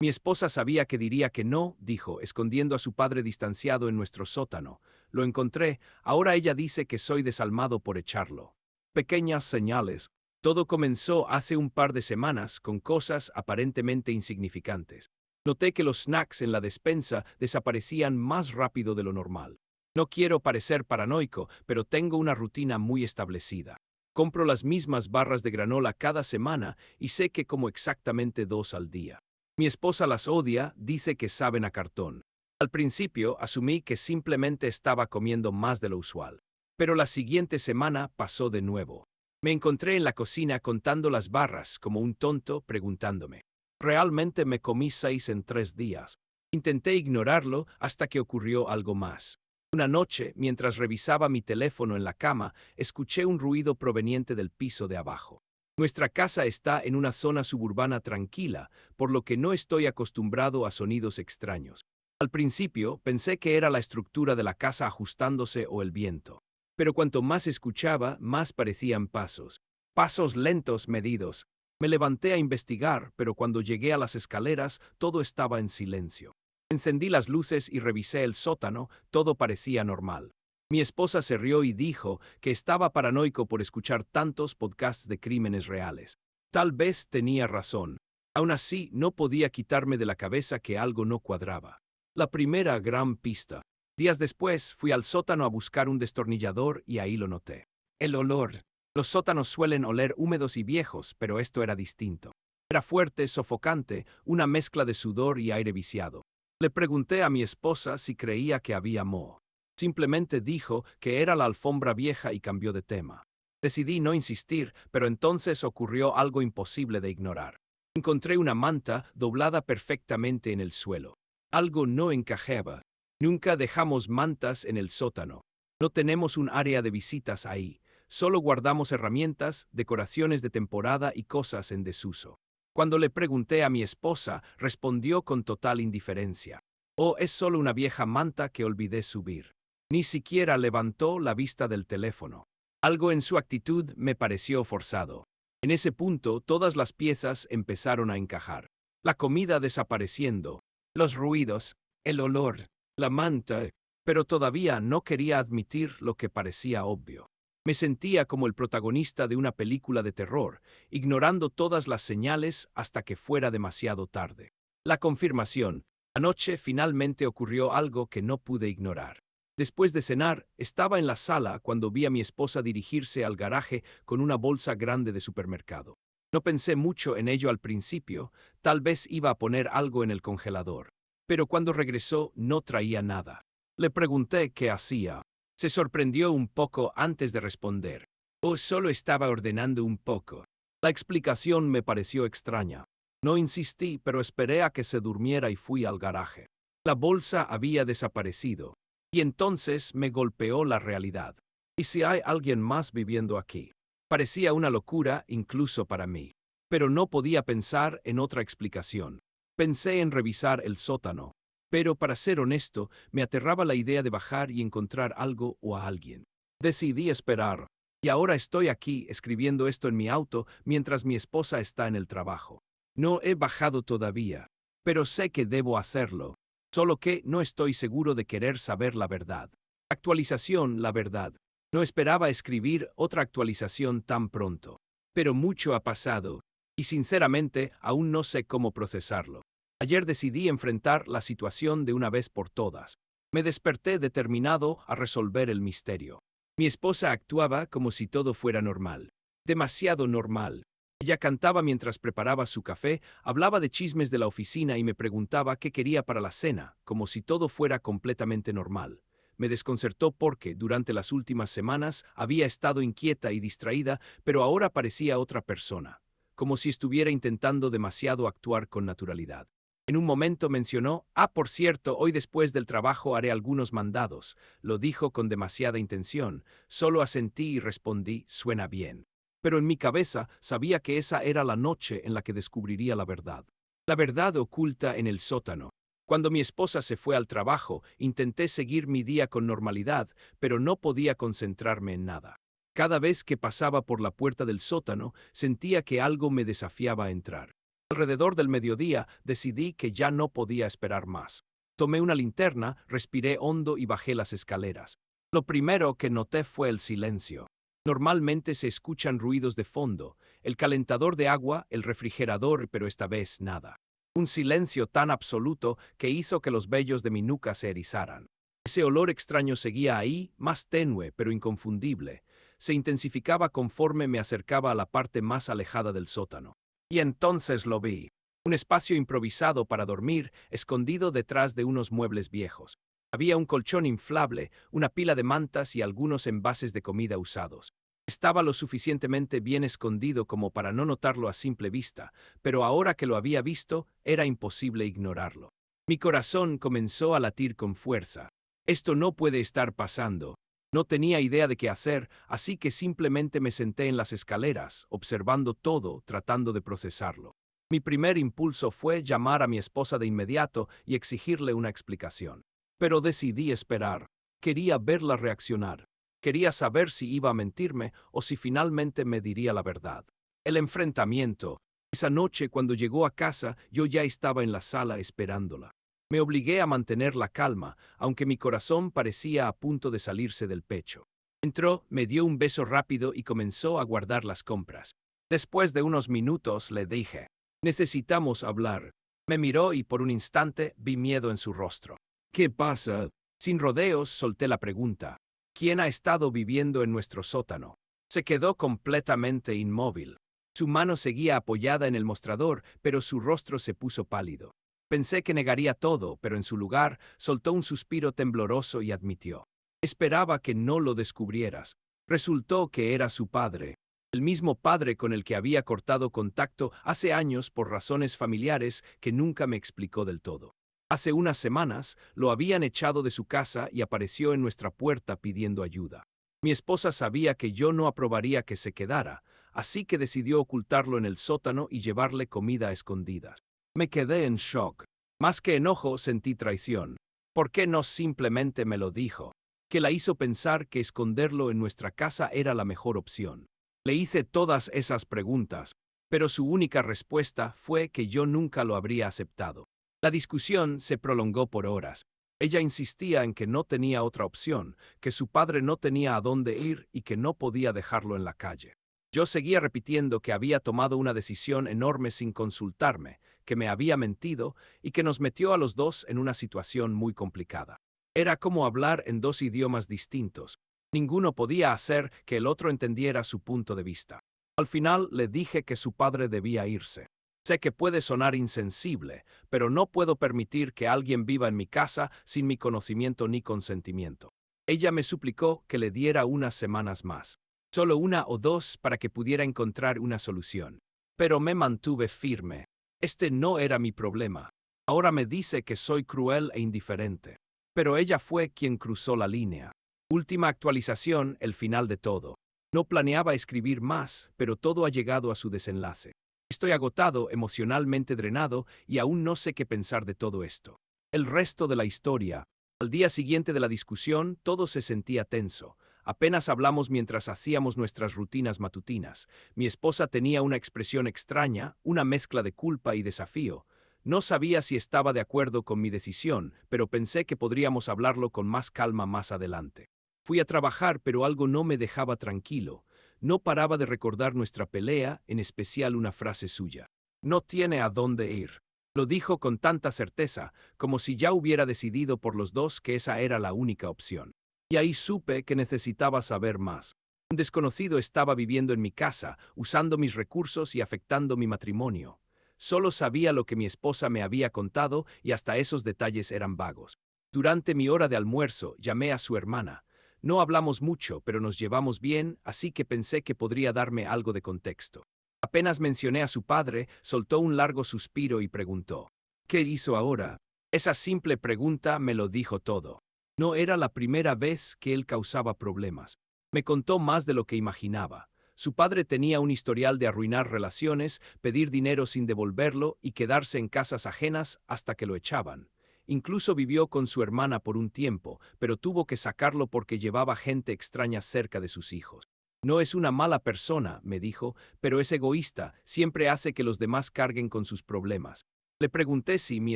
Mi esposa sabía que diría que no, dijo, escondiendo a su padre distanciado en nuestro sótano. Lo encontré, ahora ella dice que soy desalmado por echarlo. Pequeñas señales. Todo comenzó hace un par de semanas con cosas aparentemente insignificantes. Noté que los snacks en la despensa desaparecían más rápido de lo normal. No quiero parecer paranoico, pero tengo una rutina muy establecida. Compro las mismas barras de granola cada semana y sé que como exactamente 2 al día. Mi esposa las odia, dice que saben a cartón. Al principio asumí que simplemente estaba comiendo más de lo usual. Pero la siguiente semana pasó de nuevo. Me encontré en la cocina contando las barras como un tonto, preguntándome. Realmente me comí 6 en 3 días. Intenté ignorarlo hasta que ocurrió algo más. Una noche, mientras revisaba mi teléfono en la cama, escuché un ruido proveniente del piso de abajo. Nuestra casa está en una zona suburbana tranquila, por lo que no estoy acostumbrado a sonidos extraños. Al principio pensé que era la estructura de la casa ajustándose o el viento. Pero cuanto más escuchaba, más parecían pasos. Pasos lentos, medidos. Me levanté a investigar, pero cuando llegué a las escaleras, todo estaba en silencio. Encendí las luces y revisé el sótano, todo parecía normal. Mi esposa se rió y dijo que estaba paranoico por escuchar tantos podcasts de crímenes reales. Tal vez tenía razón. Aún así, no podía quitarme de la cabeza que algo no cuadraba. La primera gran pista. Días después, fui al sótano a buscar un destornillador y ahí lo noté. El olor. Los sótanos suelen oler húmedos y viejos, pero esto era distinto. Era fuerte, sofocante, una mezcla de sudor y aire viciado. Le pregunté a mi esposa si creía que había moho. Simplemente dijo que era la alfombra vieja y cambió de tema. Decidí no insistir, pero entonces ocurrió algo imposible de ignorar. Encontré una manta doblada perfectamente en el suelo. Algo no encajaba. Nunca dejamos mantas en el sótano. No tenemos un área de visitas ahí. Solo guardamos herramientas, decoraciones de temporada y cosas en desuso. Cuando le pregunté a mi esposa, respondió con total indiferencia. Oh, es solo una vieja manta que olvidé subir. Ni siquiera levantó la vista del teléfono. Algo en su actitud me pareció forzado. En ese punto, todas las piezas empezaron a encajar. La comida desapareciendo, los ruidos, el olor, la manta, pero todavía no quería admitir lo que parecía obvio. Me sentía como el protagonista de una película de terror, ignorando todas las señales hasta que fuera demasiado tarde. La confirmación. Anoche finalmente ocurrió algo que no pude ignorar. Después de cenar, estaba en la sala cuando vi a mi esposa dirigirse al garaje con una bolsa grande de supermercado. No pensé mucho en ello al principio, tal vez iba a poner algo en el congelador. Pero cuando regresó no traía nada. Le pregunté qué hacía. Se sorprendió un poco antes de responder. Oh, solo estaba ordenando un poco. La explicación me pareció extraña. No insistí, pero esperé a que se durmiera y fui al garaje. La bolsa había desaparecido. Y entonces me golpeó la realidad. ¿Y si hay alguien más viviendo aquí? Parecía una locura incluso para mí. Pero no podía pensar en otra explicación. Pensé en revisar el sótano. Pero para ser honesto, me aterraba la idea de bajar y encontrar algo o a alguien. Decidí esperar. Y ahora estoy aquí escribiendo esto en mi auto mientras mi esposa está en el trabajo. No he bajado todavía. Pero sé que debo hacerlo. Solo que no estoy seguro de querer saber la verdad. Actualización, la verdad. No esperaba escribir otra actualización tan pronto. Pero mucho ha pasado. Y sinceramente, aún no sé cómo procesarlo. Ayer decidí enfrentar la situación de una vez por todas. Me desperté determinado a resolver el misterio. Mi esposa actuaba como si todo fuera normal. Demasiado normal. Ella cantaba mientras preparaba su café, hablaba de chismes de la oficina y me preguntaba qué quería para la cena, como si todo fuera completamente normal. Me desconcertó porque, durante las últimas semanas, había estado inquieta y distraída, pero ahora parecía otra persona, como si estuviera intentando demasiado actuar con naturalidad. En un momento mencionó, por cierto, hoy después del trabajo haré algunos mandados. Lo dijo con demasiada intención. Solo asentí y respondí, suena bien. Pero en mi cabeza sabía que esa era la noche en la que descubriría la verdad. La verdad oculta en el sótano. Cuando mi esposa se fue al trabajo, intenté seguir mi día con normalidad, pero no podía concentrarme en nada. Cada vez que pasaba por la puerta del sótano, sentía que algo me desafiaba a entrar. Alrededor del mediodía decidí que ya no podía esperar más. Tomé una linterna, respiré hondo y bajé las escaleras. Lo primero que noté fue el silencio. Normalmente se escuchan ruidos de fondo, el calentador de agua, el refrigerador, pero esta vez nada. Un silencio tan absoluto que hizo que los vellos de mi nuca se erizaran. Ese olor extraño seguía ahí, más tenue pero inconfundible. Se intensificaba conforme me acercaba a la parte más alejada del sótano. Y entonces lo vi. Un espacio improvisado para dormir, escondido detrás de unos muebles viejos. Había un colchón inflable, una pila de mantas y algunos envases de comida usados. Estaba lo suficientemente bien escondido como para no notarlo a simple vista, pero ahora que lo había visto, era imposible ignorarlo. Mi corazón comenzó a latir con fuerza. Esto no puede estar pasando. No tenía idea de qué hacer, así que simplemente me senté en las escaleras, observando todo, tratando de procesarlo. Mi primer impulso fue llamar a mi esposa de inmediato y exigirle una explicación. Pero decidí esperar. Quería verla reaccionar. Quería saber si iba a mentirme o si finalmente me diría la verdad. El enfrentamiento. Esa noche, cuando llegó a casa, yo ya estaba en la sala esperándola. Me obligué a mantener la calma, aunque mi corazón parecía a punto de salirse del pecho. Entró, me dio un beso rápido y comenzó a guardar las compras. Después de unos minutos le dije, necesitamos hablar. Me miró y por un instante vi miedo en su rostro. ¿Qué pasa? Sin rodeos solté la pregunta. ¿Quién ha estado viviendo en nuestro sótano? Se quedó completamente inmóvil. Su mano seguía apoyada en el mostrador, pero su rostro se puso pálido. Pensé que negaría todo, pero en su lugar soltó un suspiro tembloroso y admitió. Esperaba que no lo descubrieras. Resultó que era su padre. El mismo padre con el que había cortado contacto hace años por razones familiares que nunca me explicó del todo. Hace unas semanas lo habían echado de su casa y apareció en nuestra puerta pidiendo ayuda. Mi esposa sabía que yo no aprobaría que se quedara, así que decidió ocultarlo en el sótano y llevarle comida a escondidas. Me quedé en shock. Más que enojo, sentí traición. ¿Por qué no simplemente me lo dijo? Que la hizo pensar que esconderlo en nuestra casa era la mejor opción. Le hice todas esas preguntas, pero su única respuesta fue que yo nunca lo habría aceptado. La discusión se prolongó por horas. Ella insistía en que no tenía otra opción, que su padre no tenía a dónde ir y que no podía dejarlo en la calle. Yo seguía repitiendo que había tomado una decisión enorme sin consultarme, que me había mentido y que nos metió a los dos en una situación muy complicada. Era como hablar en dos idiomas distintos. Ninguno podía hacer que el otro entendiera su punto de vista. Al final le dije que su padre debía irse. Sé que puede sonar insensible, pero no puedo permitir que alguien viva en mi casa sin mi conocimiento ni consentimiento. Ella me suplicó que le diera unas semanas más. Solo una o dos para que pudiera encontrar una solución. Pero me mantuve firme. Este no era mi problema. Ahora me dice que soy cruel e indiferente. Pero ella fue quien cruzó la línea. Última actualización, el final de todo. No planeaba escribir más, pero todo ha llegado a su desenlace. Estoy agotado, emocionalmente drenado, y aún no sé qué pensar de todo esto. El resto de la historia. Al día siguiente de la discusión, todo se sentía tenso. Apenas hablamos mientras hacíamos nuestras rutinas matutinas. Mi esposa tenía una expresión extraña, una mezcla de culpa y desafío. No sabía si estaba de acuerdo con mi decisión, pero pensé que podríamos hablarlo con más calma más adelante. Fui a trabajar, pero algo no me dejaba tranquilo. No paraba de recordar nuestra pelea, en especial una frase suya. No tiene a dónde ir. Lo dijo con tanta certeza, como si ya hubiera decidido por los dos que esa era la única opción. Y ahí supe que necesitaba saber más. Un desconocido estaba viviendo en mi casa, usando mis recursos y afectando mi matrimonio. Solo sabía lo que mi esposa me había contado y hasta esos detalles eran vagos. Durante mi hora de almuerzo, llamé a su hermana. No hablamos mucho, pero nos llevamos bien, así que pensé que podría darme algo de contexto. Apenas mencioné a su padre, soltó un largo suspiro y preguntó, ¿qué hizo ahora? Esa simple pregunta me lo dijo todo. No era la primera vez que él causaba problemas. Me contó más de lo que imaginaba. Su padre tenía un historial de arruinar relaciones, pedir dinero sin devolverlo y quedarse en casas ajenas hasta que lo echaban. Incluso vivió con su hermana por un tiempo, pero tuvo que sacarlo porque llevaba gente extraña cerca de sus hijos. No es una mala persona, me dijo, pero es egoísta, siempre hace que los demás carguen con sus problemas. Le pregunté si mi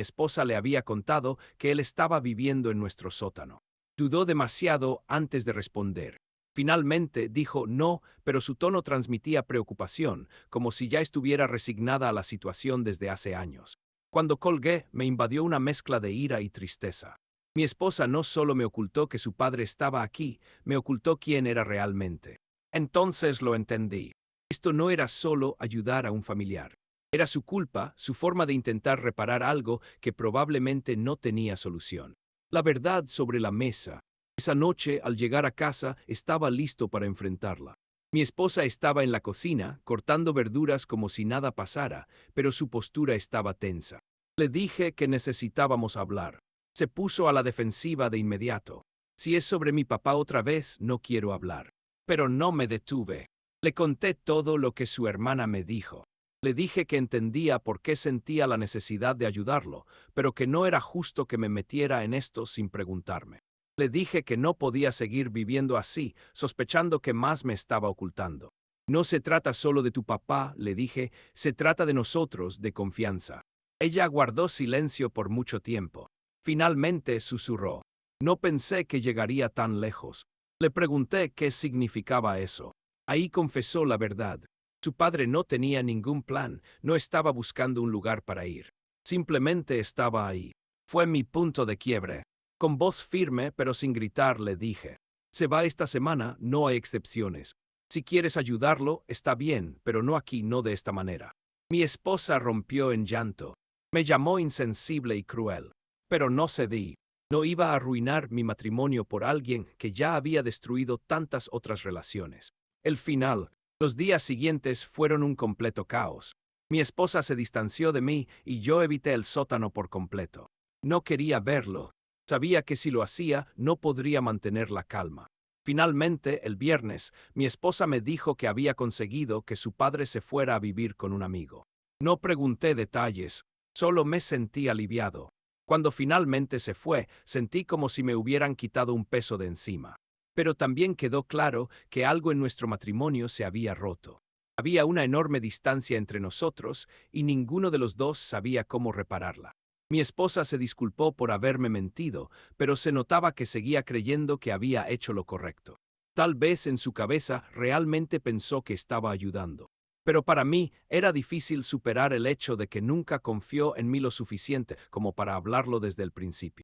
esposa le había contado que él estaba viviendo en nuestro sótano. Dudó demasiado antes de responder. Finalmente dijo no, pero su tono transmitía preocupación, como si ya estuviera resignada a la situación desde hace años. Cuando colgué, me invadió una mezcla de ira y tristeza. Mi esposa no solo me ocultó que su padre estaba aquí, me ocultó quién era realmente. Entonces lo entendí. Esto no era solo ayudar a un familiar. Era su culpa, su forma de intentar reparar algo que probablemente no tenía solución. La verdad sobre la mesa. Esa noche, al llegar a casa, estaba listo para enfrentarla. Mi esposa estaba en la cocina, cortando verduras como si nada pasara, pero su postura estaba tensa. Le dije que necesitábamos hablar. Se puso a la defensiva de inmediato. Si es sobre mi papá otra vez, no quiero hablar. Pero no me detuve. Le conté todo lo que su hermana me dijo. Le dije que entendía por qué sentía la necesidad de ayudarlo, pero que no era justo que me metiera en esto sin preguntarme. Le dije que no podía seguir viviendo así, sospechando que más me estaba ocultando. No se trata solo de tu papá, le dije, se trata de nosotros, de confianza. Ella guardó silencio por mucho tiempo. Finalmente susurró. No pensé que llegaría tan lejos. Le pregunté qué significaba eso. Ahí confesó la verdad. Su padre no tenía ningún plan, no estaba buscando un lugar para ir. Simplemente estaba ahí. Fue mi punto de quiebre. Con voz firme pero sin gritar le dije. Se va esta semana, no hay excepciones. Si quieres ayudarlo, está bien, pero no aquí, no de esta manera. Mi esposa rompió en llanto. Me llamó insensible y cruel. Pero no cedí. No iba a arruinar mi matrimonio por alguien que ya había destruido tantas otras relaciones. El final. Los días siguientes fueron un completo caos. Mi esposa se distanció de mí y yo evité el sótano por completo. No quería verlo. Sabía que si lo hacía, no podría mantener la calma. Finalmente, el viernes, mi esposa me dijo que había conseguido que su padre se fuera a vivir con un amigo. No pregunté detalles, solo me sentí aliviado. Cuando finalmente se fue, sentí como si me hubieran quitado un peso de encima. Pero también quedó claro que algo en nuestro matrimonio se había roto. Había una enorme distancia entre nosotros y ninguno de los dos sabía cómo repararla. Mi esposa se disculpó por haberme mentido, pero se notaba que seguía creyendo que había hecho lo correcto. Tal vez en su cabeza realmente pensó que estaba ayudando. Pero para mí era difícil superar el hecho de que nunca confió en mí lo suficiente como para hablarlo desde el principio.